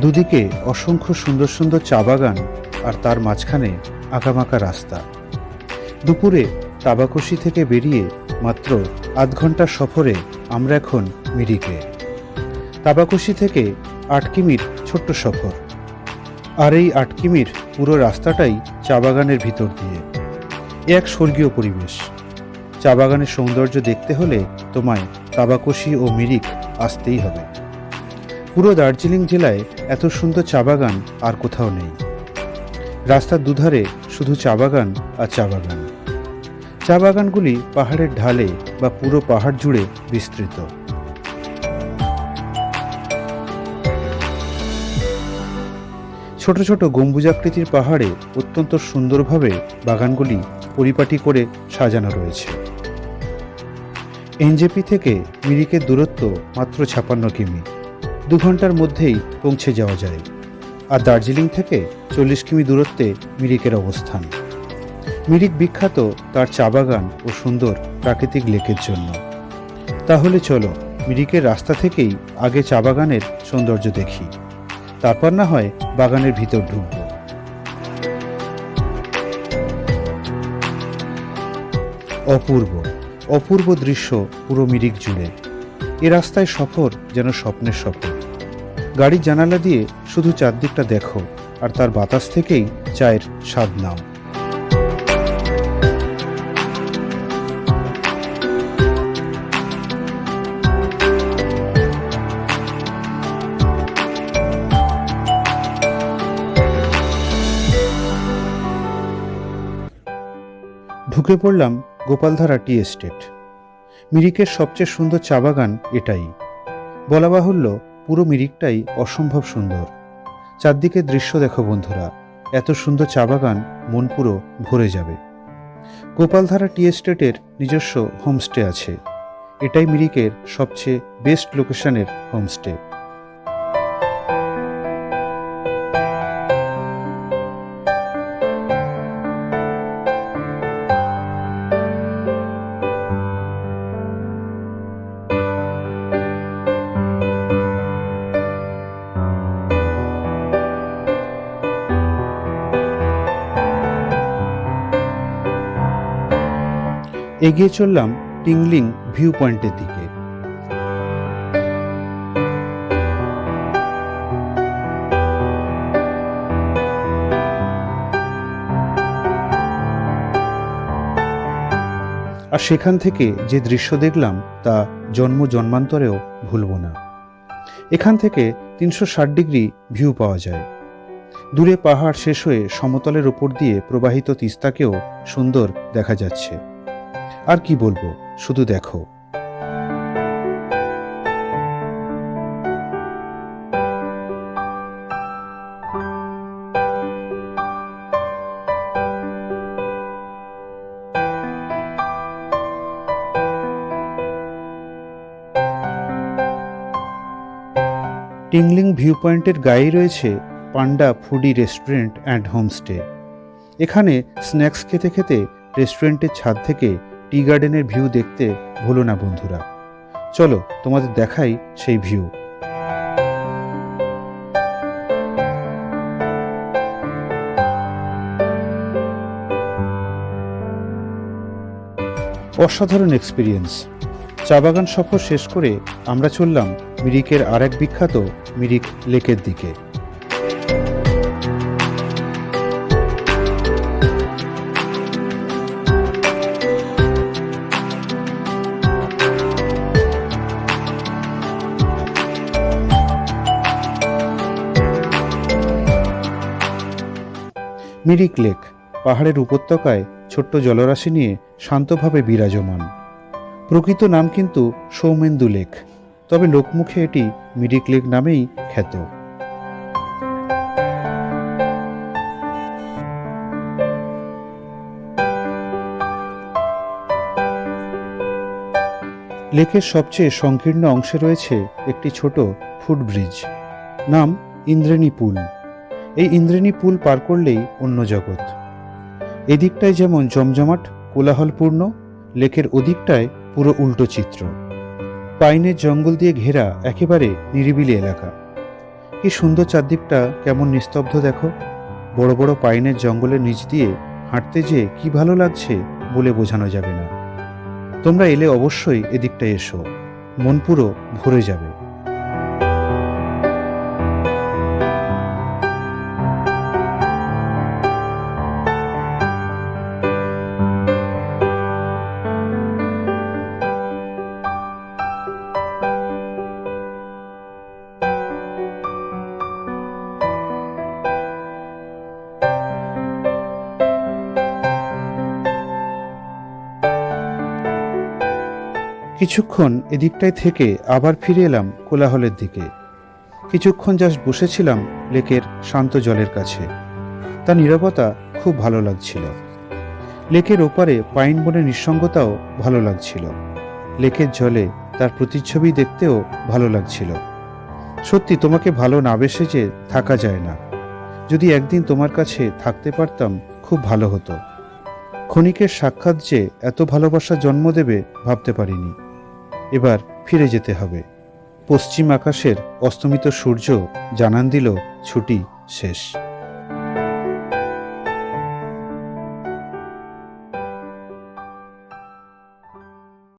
দুদিকে অসংখ্য সুন্দর সুন্দর চা বাগান আর তার মাঝখানে আঁকাবাঁকা রাস্তা। দুপুরে তাবাকশি থেকে বেরিয়ে মাত্র আধ ঘন্টার সফরে আমরা এখন মিরিকে। তাবাকশি থেকে ৮ কিমির ছোট্ট সফর, আর এই ৮ কিমির পুরো রাস্তাটাই চা বাগানের ভিতর দিয়ে। এক স্বর্গীয় পরিবেশ। চা বাগানের সৌন্দর্য দেখতে হলে তোমায় তাবাকশি ও মিরিক আসতেই হবে। পুরো দার্জিলিং জেলায় এত সুন্দর চা বাগান আর কোথাও নেই। রাস্তার দুধারে শুধু চা বাগান আর চা বাগান। চা বাগানগুলি পাহাড়ের ঢালে বা পুরো পাহাড় জুড়ে বিস্তৃত। ছোট ছোট গম্বুজাকৃতির পাহাড়ে অত্যন্ত সুন্দরভাবে বাগানগুলি পরিপাটি করে সাজানো রয়েছে। এনজেপি থেকে মিরিকের দূরত্ব মাত্র ৫৬ কিমি, ২ ঘন্টার মধ্যেই পৌঁছে যাওয়া যায়। আর দার্জিলিং থেকে ৪০ কিমি দূরত্বে মিরিকের অবস্থান। মিরিক বিখ্যাত তার চা বাগান ও সুন্দর প্রাকৃতিক লেকের জন্য। তাহলে চলো মিরিকের রাস্তা থেকেই আগে চা বাগানের সৌন্দর্য দেখি, তারপর না হয় বাগানের ভিতর ঢুকব। অপূর্ব অপূর্ব দৃশ্য পুরো মিরিক জুড়ে। এ রাস্তায় সফর যেন স্বপ্নের সফর। গাড়ির জানালা দিয়ে শুধু চারদিকটা দেখো আর তার বাতাস থেকেই চায়ের স্বাদ নাও। ঢুকে পড়লাম গোপালধারা টি এস্টেট। মিরিকের সবচেয়ে সুন্দর চা বাগান এটাই। বলা বাহুল্য পুরো মিরিকটাই অসম্ভব সুন্দর। চারদিকে দৃশ্য দেখো বন্ধুরা, এত সুন্দর চা বাগান মন পুরো ভরে যাবে। গোপালধারা টি এস্টেটের নিজস্ব হোমস্টে আছে। এটাই মিরিকের সবচেয়ে বেস্ট লোকেশনের হোমস্টে। এগিয়ে চললাম টিংলিং ভিউ পয়েন্টের দিকে। আর সেখান থেকে যে দৃশ্য দেখলাম তা জন্ম জন্মান্তরেও ভুলব না। এখান থেকে ৩৬০ ডিগ্রি ভিউ পাওয়া যায়। দূরে পাহাড় শেষ হয়ে সমতলের ওপর দিয়ে প্রবাহিত তিস্তাকেও সুন্দর দেখা যাচ্ছে। আর কি বলবো, শুধু দেখো। টিংলিং ভিউ পয়েন্টের গায়ে রয়েছে পান্ডা ফুডি রেস্টুরেন্ট অ্যান্ড হোমস্টে। এখানে স্ন্যাক্স খেতে খেতে রেস্টুরেন্টের ছাদ থেকে টি গার্ডেনের ভিউ দেখতে ভুলো না বন্ধুরা। চলো তোমাদের দেখাই সেই ভিউ। অসাধারণ এক্সপিরিয়েন্স। চা বাগান সফর শেষ করে আমরা চললাম মিরিকের আরেক বিখ্যাত মিরিক লেকের দিকে। মিরিক লেক পাহাড়ের উপত্যকায় ছোট্ট জলরাশি নিয়ে শান্তভাবে বিরাজমান। প্রকৃত নাম কিন্তু সৌমেন্দু লেক, তবে লোকমুখে এটি মিরিক লেক নামেই খ্যাত। লেকের সবচেয়ে সংকীর্ণ অংশে রয়েছে একটি ছোট ফুটব্রিজ, নাম ইন্দ্রেণী পুল। এই ইন্দ্রেণী পুল পার করলেই অন্য জগৎ। এদিকটায় যেমন জমজমাট কোলাহলপূর্ণ, লেকের ওদিকটায় পুরো উল্টো চিত্র। পাইনের জঙ্গল দিয়ে ঘেরা একেবারে নিরিবিলি এলাকা। কি সুন্দর চারদিকটা, কেমন নিস্তব্ধ দেখো। বড় বড় পাইনের জঙ্গলের নিচ দিয়ে হাঁটতে যে কি ভালো লাগছে বলে বোঝানো যাবে না। তোমরা এলে অবশ্যই এদিকটা এসো, মন পুরো ভরে যাবে। কিছুক্ষণ এদিকটায় থেকে আবার ফিরে এলাম কোলাহলের দিকে। কিছুক্ষণ জাস্ট বসেছিলাম লেকের শান্ত জলের কাছে। তার নীরবতা খুব ভালো লাগছিল। লেকের ওপারে পাইন বনের নিঃসঙ্গতাও ভালো লাগছিল। লেকের জলে তার প্রতিচ্ছবি দেখতেও ভালো লাগছিল। সত্যি তোমাকে ভালো না বেসে যে থাকা যায় না। যদি একদিন তোমার কাছে থাকতে পারতাম খুব ভালো হতো। ক্ষণিকের সাক্ষাৎ যে এত ভালোবাসা জন্ম দেবে ভাবতে পারিনি। এবার ফিরে যেতে হবে। পশ্চিম আকাশের অস্তমিত সূর্য জানান দিল ছুটি শেষ।